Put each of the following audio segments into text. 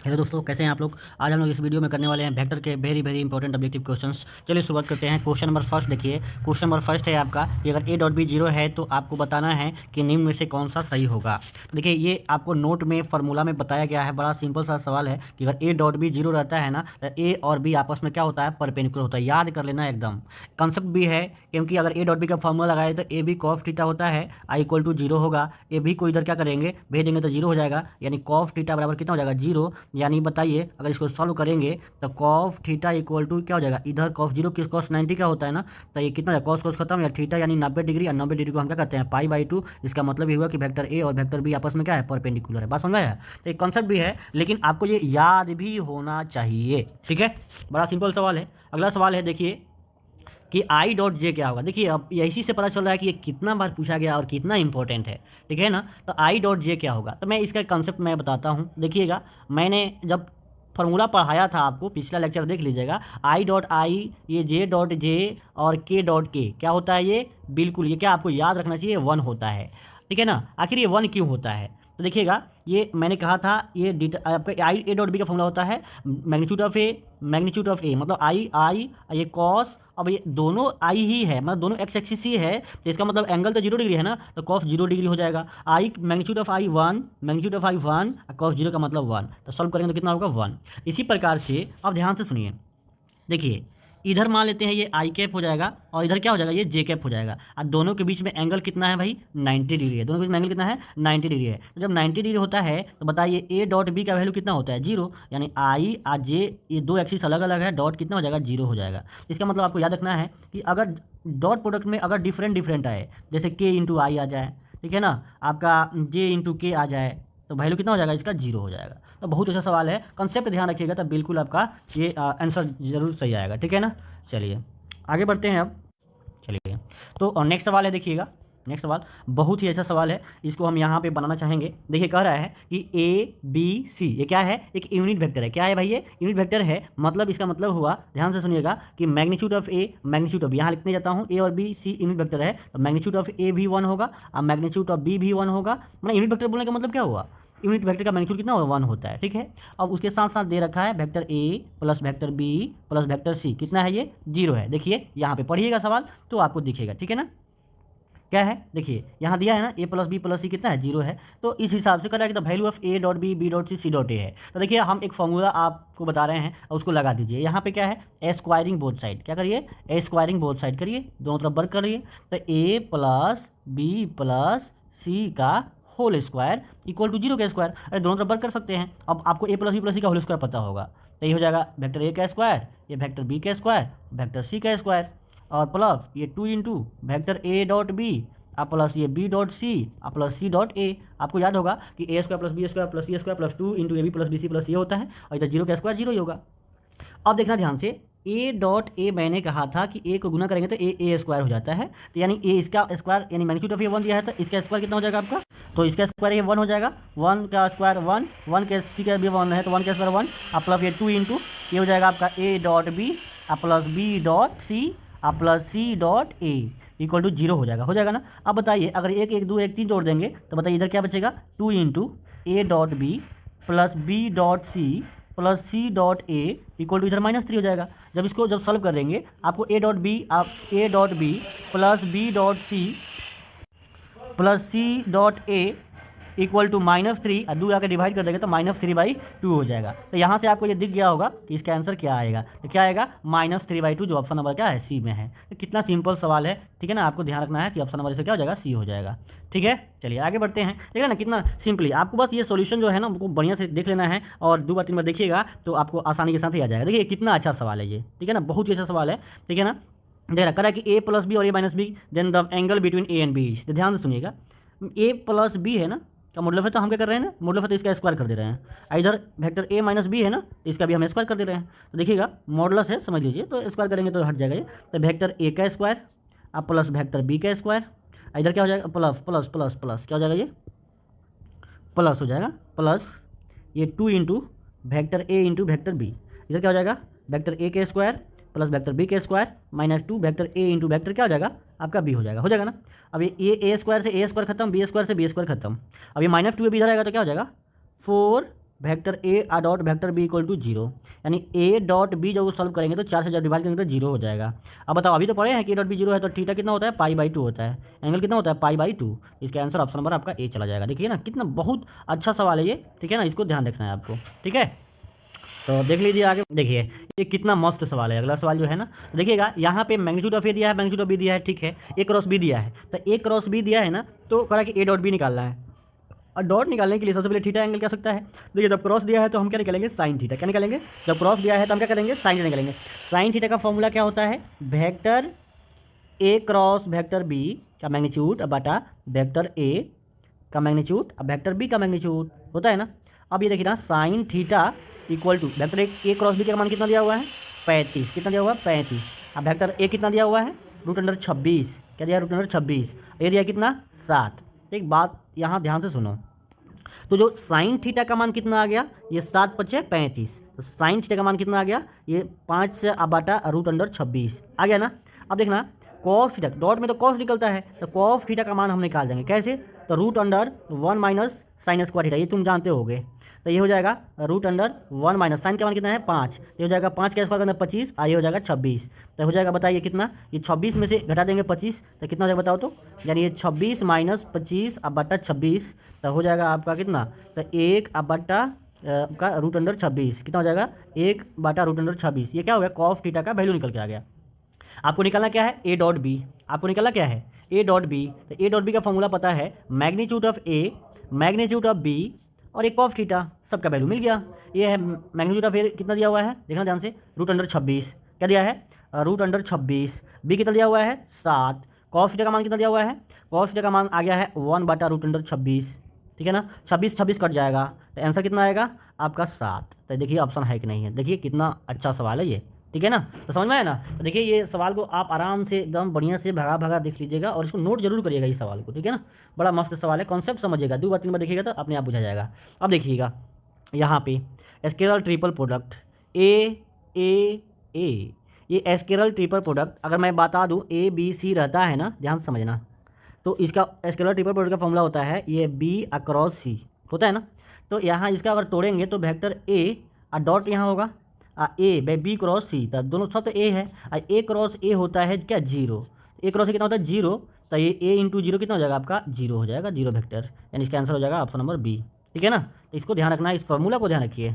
Hello दोस्तों, कैसे हैं आप लोग। आज हम लोग इस वीडियो में करने वाले हैं वेक्टर के very very important objective questions. चलिए शुरुआत करते हैं। क्वेश्चन नंबर फर्स्ट देखिए। क्वेश्चन नंबर फर्स्ट है आपका कि अगर ए डॉट बी जीरो है तो आपको बताना है कि निम्न में से कौन सा सही होगा। तो देखिए ये आपको नोट में फॉर्मूला में बताया गया है। बड़ा सिंपल सा सवाल है कि अगर ए डॉट बी जीरो रहता है ना तो ए और बी आपस में क्या होता है, परपेंडिकुलर होता है। याद कर लेना एकदम। कंसेप्ट भी है, क्योंकि अगर ए डॉट बी का फॉर्मूला लगाए तो ए बी कॉफ थीटा होता है, आई इक्वल टू जीरो होगा। ए बी को इधर क्या करेंगे, भेज देंगे तो जीरो हो जाएगा, यानी कॉफ थीटा बराबर कितना हो जाएगा, जीरो। यानी बताइए अगर इसको सॉल्व करेंगे तो कॉफ थीटा इक्वल टू क्या हो जाएगा, इधर कॉफ जीरो किस कॉस 90 का होता है ना, तो ये कितना कॉस कॉस खत्म, या थीटा यानी 90 डिग्री, और 90 डिग्री को हम क्या कहते हैं, पाई बाई टू। इसका मतलब ये हुआ कि वेक्टर ए और वेक्टर बी आपस में क्या है, परपेंडिकुलर है। बात समझ आया। तो एक कॉन्सेप्ट भी है, लेकिन आपको ये याद भी होना चाहिए। ठीक है, बड़ा सिंपल सवाल है। अगला सवाल है देखिए कि आई डॉट जे क्या होगा। देखिए अब इसी से पता चल रहा है कि ये कितना बार पूछा गया और कितना इंपॉर्टेंट है। ठीक है ना। तो आई डॉट जे क्या होगा, तो मैं इसका कंसेप्ट मैं बताता हूँ। देखिएगा, मैंने जब फॉर्मूला पढ़ाया था आपको, पिछला लेक्चर देख लीजिएगा। आई डॉट आई, ये जे डॉट जे और के डॉट के क्या होता है, ये बिल्कुल ये क्या आपको याद रखना चाहिए, वन होता है। ठीक है ना। आखिर ये वन क्यों होता है, तो देखिएगा ये मैंने कहा था, ये आपका आई ए डॉट बी का फॉर्मूला होता है मैग्नीट्यूड ऑफ ए, मतलब आई आई ये कॉस। अब ये दोनों आई ही है, मतलब दोनों एक्स एक्सिस ही है, तो इसका मतलब एंगल तो जीरो डिग्री है ना, तो कॉस जीरो डिग्री हो जाएगा। I magnitude of I one, magnitude of I one, cos zero का मतलब वन, तो सॉल्व करेंगे तो कितना होगा, वन। इसी प्रकार से अब ध्यान से सुनिए। देखिए इधर मान लेते हैं ये आई कैप हो जाएगा, और इधर क्या हो जाएगा, ये जे कैप हो जाएगा। और दोनों के बीच में एंगल कितना है भाई, 90 डिग्री है। दोनों के बीच में एंगल कितना है, 90 डिग्री है। तो जब 90 डिग्री होता है तो बताइए ए डॉट बी का वैल्यू कितना होता है, जीरो। यानी आई और जे ये दो एक्सिस अलग अलग है, डॉट कितना हो जाएगा, जीरो हो जाएगा। इसका मतलब आपको याद रखना है कि अगर डॉट प्रोडक्ट में अगर डिफरेंट डिफरेंट आए, जैसे के इंटू आई आ जाए, ठीक है ना, आपका जे इंटू के आ जाए, तो वैल्यू कितना हो जाएगा, इसका जीरो हो जाएगा। तो बहुत अच्छा सवाल है, कंसेप्ट ध्यान रखिएगा तो बिल्कुल आपका ये आंसर जरूर सही आएगा। ठीक है ना। चलिए आगे बढ़ते हैं अब। चलिए तो नेक्स्ट सवाल है, देखिएगा नेक्स्ट सवाल बहुत ही अच्छा सवाल है। इसको हम यहाँ पे बनाना चाहेंगे। देखिए कह रहा है कि ए बी सी ये क्या है, एक यूनिट वेक्टर है। क्या है भाई, ये यूनिट वेक्टर है। मतलब इसका मतलब हुआ, ध्यान से सुनिएगा, कि magnitude of A, magnitude of यहाँ लिखने जाता हूँ, ए और बी सी यूनिट वेक्टर है, तो मैग्नीट्यूड ऑफ ए भी वन होगा और मैग्नीट्यूड ऑफ बी भी वन होगा। मतलब यूनिट वेक्टर बोलने का मतलब क्या हुआ, यूनिट वेक्टर का मैग्नीट्यूड कितना होगा, वन होता है। ठीक है। अब उसके साथ साथ दे रखा है vector A plus vector B plus vector C, कितना है ये, जीरो है। देखिए यहाँ पे पढ़िएगा सवाल तो आपको दिखेगा। ठीक है ना। क्या है, देखिए यहाँ दिया है ना, ए प्लस बी प्लस सी कितना है, जीरो है। तो इस हिसाब से कर रहा है कि the value of A dot B, B dot C, C dot A है। तो देखिए हम एक फॉर्मूला आपको बता रहे हैं और उसको लगा दीजिए। यहाँ पे क्या है, ए स्क्वायरिंग बोथ साइड, क्या करिए, ए स्क्वायरिंग बोथ साइड करिए, दोनों तरफ वर्क करिए। तो A plus B plus C का whole square equal to zero का स्क्वायर। अरे दोनों तरफ वर्क कर सकते हैं। अब आपको A plus B plus C का होल स्क्वायर पता होगा, तो ये हो जाएगा वेक्टर ए का स्क्वायर, ये वेक्टर बी का स्क्वायर, वेक्टर सी का स्क्वायर, और प्लस ये two into vector A dot B और प्लस ये बी डॉट सी और प्लस सी डॉट ए। आपको याद होगा कि A square plus B square plus C square plus two into A B plus B C plus ये होता है, और इधर जीरो का स्क्वायर जीरो ही होगा। अब देखना ध्यान से, ए डॉट ए मैंने कहा था कि ए को गुना करेंगे तो ए स्क्वायर हो जाता है, तो यानी ए इसका स्क्वायर यानी मैग्नीट्यूड ऑफ ए वन दिया है, तो इसका स्क्वायर कितना हो जाएगा आपका, तो इसका स्क्वायर ये वन हो जाएगा, वन का स्क्वायर वन, वन के सी का भी वन है तो वन का स्क्वायर वन, और प्लस ये टू इंटू ये हो जाएगा आपका ए डॉट बी और प्लस बी डॉट सी और plus C dot A equal to zero हो जाएगा ना। अब बताइए अगर एक एक दो एक तीन जोड़ देंगे तो बताइए इधर क्या बचेगा, two into A dot B plus B dot C plus C dot A equal to इधर माइनस थ्री हो जाएगा। जब इसको जब सॉल्व करेंगे आपको ए डॉट बी, आप A dot B plus B dot C plus C dot A equal to minus three, और दो आकर डिवाइड कर देंगे तो माइनस थ्री बाई टू हो जाएगा। तो यहाँ से आपको ये दिख गया होगा कि इसका आंसर क्या आएगा, तो क्या आएगा, माइनस थ्री बाई टू, जो ऑप्शन नंबर क्या है, सी में है। तो कितना सिंपल सवाल है। ठीक है ना। आपको ध्यान रखना है कि ऑप्शन नंबर से क्या हो जाएगा, सी हो जाएगा। ठीक है। चलिए आगे बढ़ते हैं। ठीक है ना, कितना सिंपली आपको बस ये सोल्यूशन जो है ना वो बढ़िया से देख लेना है, और दो बार तीन बार देखिएगा तो आपको आसानी के साथ ही आ जाएगा। देखिए कितना अच्छा सवाल है ये। ठीक है ना, बहुत ही अच्छा सवाल है। ठीक है ना। दे रखा है कि ए प्लस बी और A minus B, then the angle between A and B. तो ध्यान से सुनिएगा, ए प्लस बी है ना का मॉडुलस है, तो हम क्या कर रहे हैं ना, मॉडुलस है तो इसका स्क्वायर कर दे रहे हैं। इधर वेक्टर ए माइनस बी है ना, तो इसका भी हम स्क्वायर कर दे रहे हैं। तो देखिएगा मॉडुलस है, समझ लीजिए, तो स्क्वायर करेंगे तो हट जाएगा ये। तो वेक्टर ए का स्क्वायर अब प्लस वेक्टर बी का स्क्वायर, इधर क्या हो जाएगा, प्लस प्लस प्लस प्लस क्या हो जाएगा, ये प्लस हो जाएगा, प्लस ये two into vector A into vector B, इधर क्या हो जाएगा, वेक्टर ए के स्क्वायर प्लस वेक्टर बी के square minus two vector A into vector क्या हो जाएगा, आपका बी हो जाएगा ना। अब ये ए स्क्वायर से ए स्क्वायर खत्म, बी स्क्वायर से बी स्क्वायर खत्म। अब ये माइनस टू बी इधर आएगा तो क्या हो जाएगा, four vector A dot vector B equal to zero, यानी ए डॉट बी जब सॉल्व करेंगे तो 4 से जब डिवाइड करेंगे तो जीरो हो जाएगा। अब बताओ, अभी तो पढ़े हैं कि ए डॉट बी जीरो है तो थीटा कितना होता है, पाई/2 होता है, एंगल कितना होता है, पाई/2। इसका आंसर ऑप्शन नंबर आपका ए चला जाएगा। देखिए ना कितना बहुत अच्छा सवाल है ये, ठीक है ना, इसको ध्यान रखना है आपको, ठीक है। तो देख लीजिए आगे, देखिए ये कितना मस्त सवाल है। अगला सवाल जो है ना, तो देखिएगा यहाँ पे मैग्नीट्यूड ऑफ ए दिया है, मैग्नीट्यूड ऑफ बी दिया है, ठीक है, ए क्रॉस बी दिया है, तो ए क्रॉस बी दिया है ना, तो कह रहा है कि ए डॉट बी निकालना है। और डॉट निकालने के लिए सबसे पहले थीटा एंगल क्या सकता है, देखिए जब क्रॉस दिया है तो हम क्या निकालेंगे, साइन थीटा। क्या निकालेंगे, जब क्रॉस दिया है तो हम क्या करेंगे, साइन थीटा निकालेंगे। साइन थीटा का फॉर्मूला क्या होता है, vector A cross vector B का मैग्नीट्यूड बटा वेक्टर ए का मैग्नीट्यूड अब वेक्टर बी का मैग्नीट्यूड होता है ना। अब ये देखिए ना, sine theta equal to vector A cross B का मान कितना दिया हुआ है, 35। कितना दिया हुआ है, 35। अब वेक्टर ए कितना दिया हुआ है, √26। क्या दिया है, √26। ये दिया कितना, 7। एक बात यहाँ ध्यान से सुनो, तो जो साइन थीटा का मान कितना आ गया, ये 7 × 5 = 35। तो साइन थीटा का मान कितना आ गया, ये 5 से बटा √26 आ गया ना। अब देखना, कॉस थीटा डॉट में तो कॉस निकलता है, तो कॉस थीटा का मान हम निकाल देंगे कैसे, तो √1 - sin स्क्वायर थीटा, ये तुम जानते होगे। तो ये हो जाएगा √1 - साइन का मान कितना है, 5। ये हो जाएगा 5 का स्क्वायर करना 25, ये हो जाएगा 26। तो हो जाएगा, बताइए कितना, ये 26 में से घटा देंगे 25, तो कितना हो जाएगा बताओ तो, यानी ये 26 - 25 बटा 26, तो हो जाएगा आपका कितना, तो 1 बटा का √26 कितना हो जाएगा, 1 बटा √26। ये क्या हो गया, कॉस थीटा का वैल्यू निकल के आ गया। आपको निकालना क्या है, ए डॉट बी। आपको निकालना क्या है, ए डॉट बी। तो ए डॉट बी का फॉर्मूला पता है, magnitude of A, magnitude of B और एक कॉस थीटा, सबका वैल्यू मिल गया। ये है मैग्नीट्यूड ऑफ ए कितना दिया हुआ है, देखना ध्यान से, √26। क्या दिया है, √26। बी कितना दिया हुआ है, 7। कॉस थीटा का मान कितना दिया हुआ है, कॉस थीटा का मान आ गया है 1 बटा √26, ठीक है ना। 26 कट जाएगा, तो आंसर कितना आएगा आपका 7। तो देखिए ऑप्शन है कि नहीं है, देखिए कितना अच्छा सवाल है ये, ठीक है ना। तो समझ में आया ना। तो देखिए ये सवाल को आप आराम से एकदम बढ़िया से भगा भगा देख लीजिएगा और इसको नोट जरूर करिएगा इस सवाल को, ठीक है ना। बड़ा मस्त सवाल है, कॉन्सेप्ट समझिएगा, 2 बार 3 बार देखिएगा तो अपने आप बुझा जाएगा। अब देखिएगा यहाँ पे स्केलर ट्रिपल प्रोडक्ट ए, ये स्केलर ट्रिपल प्रोडक्ट अगर मैं बता दूँ ABC रहता है ना, ध्यान से समझना, तो इसका स्केलर ट्रिपल प्रोडक्ट का फॉर्मूला होता है ये B/C होता है ना। तो यहाँ इसका अगर तोड़ेंगे तो वेक्टर ए और डॉट यहाँ होगा B×C, तो दोनों सब तो ए है, A×A होता है क्या, 0। A×A कितना होता है, 0। तो ये A × 0 कितना हो जाएगा आपका, 0 हो जाएगा, 0 वेक्टर, यानी इसका आंसर हो जाएगा ऑप्शन नंबर बी, ठीक है ना। तो इसको ध्यान रखना है, इस फॉर्मूला को ध्यान रखिए।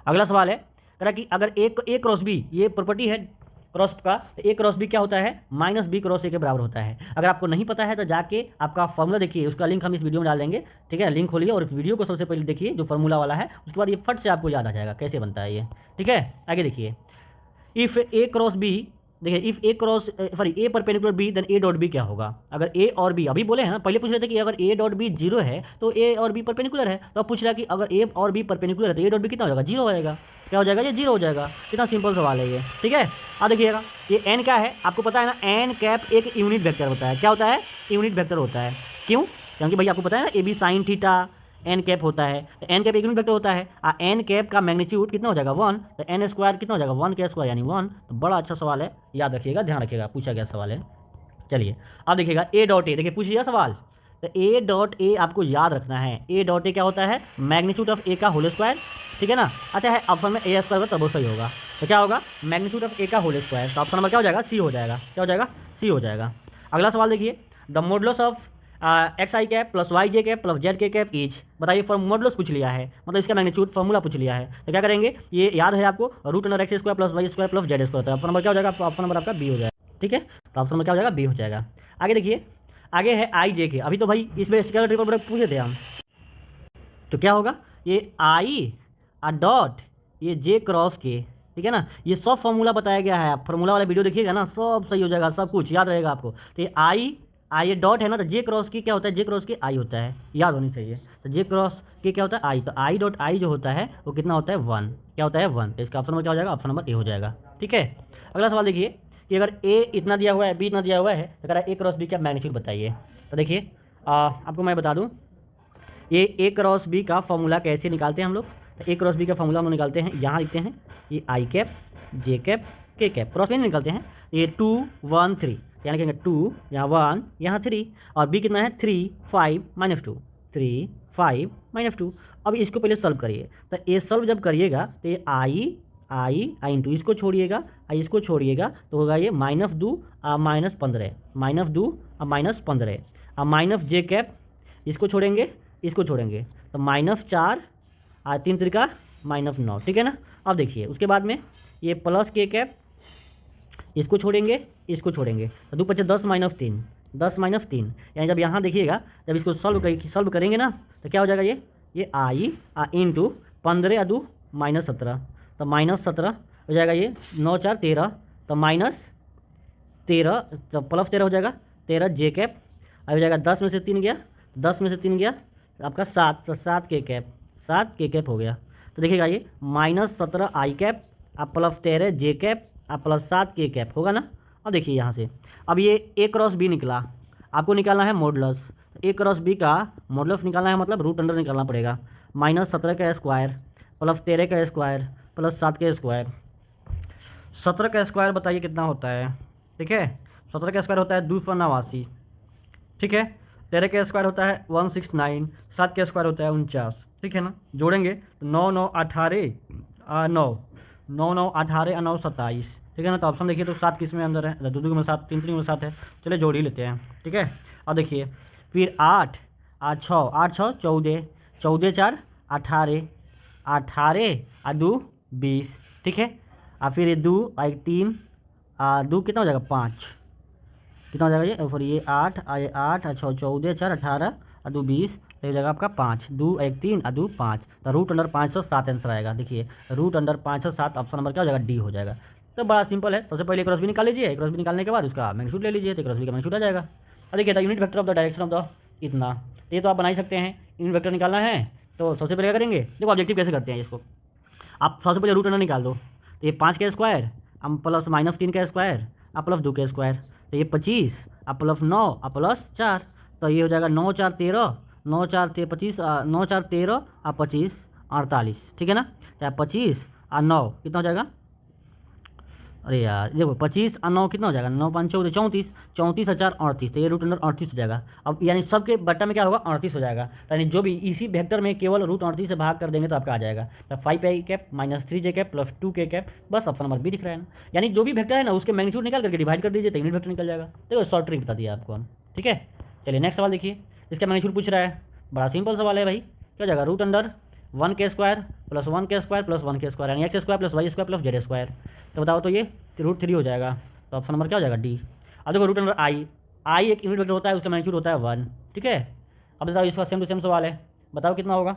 अगला सवाल है, कह रहा कि अगर A×B ये प्रॉपर्टी है क्रॉस का, तो A×B क्या होता है, -B×A के बराबर होता है। अगर आपको नहीं पता है तो जाके आपका फॉर्मूला देखिए, उसका लिंक हम इस वीडियो में डाल देंगे, ठीक है। लिंक खोलिए और वीडियो को सबसे पहले देखिए जो फॉर्मूला वाला है, उसके बाद ये फट से आपको याद आ जाएगा कैसे बनता है ये, ठीक है। आगे देखिए, इफ़ A×B, देखिए if A perpendicular B then A dot B क्या होगा। अगर A और B अभी बोले हैं ना, पहले पूछ रहे थे कि अगर A डॉट B 0 है तो A और B परपेंडिकुलर है, तो अब पूछ रहा है कि अगर A और B परपेंडिकुलर है तो A डॉट B कितना हो जाएगा, 0 हो जाएगा। क्या हो जाएगा, ये 0 हो जाएगा। कितना सिंपल सवाल है ये, ठीक है। अब देखिएगा ये n क्या है, आपको पता है ना, n एक यूनिट वेक्टर होता है। क्या होता है, यूनिट वेक्टर होता है। क्यों, क्योंकि भाई आपको पता है ना AB sin थीटा n होता है, तो n एक यूनिट वेक्टर होता है। n का मैग्नीट्यूड कितना हो जाएगा, 1, तो n स्क्वायर कितना हो जाएगा, 1 का स्क्वायर यानी 1। तो बड़ा अच्छा सवाल है, याद रखिएगा, ध्यान रखिएगा, पूछा गया सवाल है। चलिए अब देखिएगा A डॉट ए, देखिए पूछ लिया सवाल, तो A डॉट ए आपको याद रखना है। A डॉट ए क्या होता है, मैग्नीट्यूड ऑफ A का होल स्क्वायर, ठीक है ना। अच्छा है, ऑप्शन में A स्क्वायर होगा तब सही होगा, तो क्या होगा, मैग्नीट्यूड ऑफ A का होल स्क्वायर, तो ऑप्शन नंबर क्या हो जाएगा, C हो जाएगा। क्या हो जाएगा, C हो जाएगा। अगला सवाल देखिए, the modulus of XI cap plus YJ cap plus ZK cap is, बताइए मॉडुलस पूछ लिया है, मतलब इसका मैग्नीट्यूड फॉर्मूला पूछ लिया है, तो क्या करेंगे, ये याद है आपको, √x² plus y² plus z² होता है। ऑप्शन नंबर क्या हो जाएगा, ऑप्शन नंबर आपका बी हो जाएगा, ठीक है। तो ऑप्शन नंबर क्या हो जाएगा, बी हो जाएगा। आगे देखिए, आगे है IJ अभी तो भाई इसमें स्केलर ट्रिपल प्रोडक्ट पूछे थे हम, तो क्या होगा, ये I डॉट ये J×K, ठीक है ना। ये सब फॉर्मूला बताया गया है, आप फॉर्मूला वाला वीडियो देखिएगा ना, सब सही हो जाएगा, सब कुछ याद रहेगा आपको। तो ये आई डॉट है ना, तो J×K क्या होता है, J×K I होता है, याद होनी चाहिए। तो J×K क्या होता है, I, तो I डॉट I जो होता है वो कितना होता है, 1। क्या होता है, 1। तो इसका ऑप्शन नंबर क्या हो जाएगा, ऑप्शन नंबर ए हो जाएगा, ठीक है। अगला सवाल देखिए कि अगर A इतना दिया हुआ है, B इतना दिया हुआ है, तो अगर A×B का मैग्नीट्यूड बताइए। तो देखिए आपको मैं बता दूँ, ये A×B का फॉर्मूला कैसे निकालते हैं हम लोग। तो A×B का फॉर्मूला हम लोग निकालते हैं, यहाँ लिखते हैं ये I cap, J cap, K cap, cross में निकालते हैं, ये 2 1 3, यहाँ लिखेंगे 2, यहाँ 1, यहाँ 3, और B कितना है 3 5 -2, 3 5 -2। अब इसको पहले सॉल्व करिए। तो ये सॉल्व जब करिएगा तो ये आई इंटू इसको छोड़िएगा, इसको छोड़िएगा तो होगा ये -2 -15, -2 -15 माइनस जे कैप, इसको छोड़ेंगे इसको छोड़ेंगे तो -4 3 त्रिका -9, ठीक है ना। अब देखिए उसके बाद में ये प्लस के कैप, इसको छोड़ेंगे इसको छोड़ेंगे तो 2 × 10 -3, 10 -3, यानी जब यहाँ देखिएगा जब इसको सॉल्व करेंगे ना तो क्या हो जाएगा, ये आई इंटू 15 × 2 -17, तो -17 हो जाएगा, ये 9 4 13, तो -13 तो +13 हो जाएगा, 13 जे कैप, हो जाएगा 10 में से 3 गया, 10 में से 3 गया आपका 7, तो 7 के कैप, 7 के कैप हो गया। तो देखिएगा ये -17 आई कैप +13 जे कैप +7 के कैप होगा ना। अब देखिए यहाँ से अब ये A क्रॉस B निकला, आपको निकालना है मॉडुलस। A क्रॉस B का मॉडुलस निकालना है मतलब रूट अंडर निकालना पड़ेगा। -17 का स्क्वायर +13 का स्क्वायर +7 का स्क्वायर, 17 का स्क्वायर बताइए कितना होता है, ठीक है। 17 का स्क्वायर होता है 289, ठीक है। 13 का स्क्वायर होता है 169, 7 का स्क्वायर होता है 49, ठीक है ना। जोड़ेंगे तो 9 9 18 9 9 9 18 9 27, ठीक है ना। तो ऑप्शन देखिए तो 7 किस में अंदर है, 2 2 में 7, 3 3 में 7 है, चलिए जोड़ ही लेते हैं, ठीक है। अब देखिए फिर 8 6 8 6 14, 14 4 18, 18 2 20, ठीक है। और फिर ये 2 1 3 2 कितना हो जाएगा 5, कितना हो जाएगा ये, फिर ये 8 8 6 14 4 18 2 20, तो हो जाएगा आपका 5, 2 1 3 2 5, तो रूट अंडर 507 आंसर आएगा। देखिए रूट अंडर 507 ऑप्शन नंबर क्या हो जाएगा, डी हो जाएगा। तो बड़ा सिंपल है, सबसे पहले क्रॉस भी निकाल लीजिए, क्रॉस भी निकालने के बाद उसका मैग्नीट्यूड ले लीजिए, तो क्रॉस भी का मैग्नीट्यूड आ जाएगा। अब देखिए unit vector of the direction of the इतना, ये तो आप बना ही सकते हैं। यूनिट वेक्टर निकालना है तो सबसे पहले क्या करेंगे, देखो ऑब्जेक्टिव कैसे करते हैं इसको, आप सबसे पहले रूट अंडर निकाल दो, तो ये 5 का स्क्वायर प्लस -3 का स्क्वायर +2 का स्क्वायर, तो ये 25 +9 +4, तो ये हो जाएगा 9 4 13, 9 4 25 9 4 13 25 48, ठीक है ना। चाहे 25 9 कितना हो जाएगा, अरे यार देखो 25 और 9 कितना हो जाएगा, 9 5 14 34, 34 और 4 38, तो ये रूट अंडर 38 हो जाएगा। अब यानी सबके बट्टा में क्या होगा 38 हो जाएगा, यानी जो भी इसी वेक्टर में केवल रूट 38 से भाग कर देंगे तो आपका आ जाएगा। तो 5 आई कैप -3 जे कैप +2 के कैप, बस ऑप्शन नंबर बी दिख रहा है ना। यानी जो भी वेक्टर है ना उसके मैग्नीट्यूड निकाल करके डिवाइड कर दीजिए तो यूनिट वेक्टर निकल जाएगा। तो शॉर्ट ट्रिक बता दिया आपको हम, ठीक है। चलिए नेक्स्ट सवाल देखिए, इसका मैग्नीट्यूड पूछ रहा है, बड़ा सिंपल सवाल है भाई। क्या हो जाएगा, रूट अंडर 1 के स्क्वायर +1 के स्क्वायर +1 के स्क्वायर, यानी x square +y square +z square, तो बताओ तो ये √3 हो जाएगा। तो ऑप्शन नंबर क्या हो जाएगा, डी। अब देखो रूट अंडर आई एक यूनिट वेक्टर होता है, उसका मैग्नीट्यूड होता है 1, ठीक है। अब बताओ इसका सेम टू सेम सवाल है, बताओ कितना होगा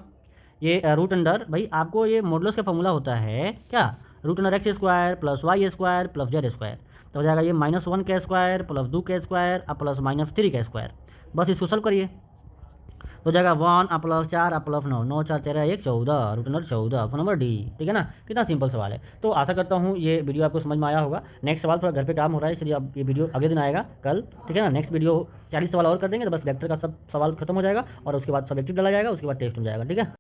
ये रूट अंडर, भाई आपको ये मॉडुलस का फॉर्मूला होता है क्या, root under x square +y square +z square, तो हो जाएगा ये -1 का स्क्वायर +2 का स्क्वायर +-3 का स्क्वायर। बस इसको सॉल्व करिए तो जाएगा 1 +4 +9, 9 4 13 1 14, root under 14, option number D, ठीक है ना। कितना सिंपल सवाल है। तो आशा करता हूँ ये वीडियो आपको समझ में आया होगा। नेक्स्ट सवाल थोड़ा घर पे काम हो रहा है, इसलिए अब ये वीडियो अगले दिन आएगा कल, ठीक है ना। नेक्स्ट वीडियो 40 सवाल और कर देंगे तो बस वेक्टर का सब सवाल खत्म हो जाएगा और उसके बाद सब्जेक्टिव डाला जाएगा, उसके बाद टेस्ट हो जाएगा, ठीक है।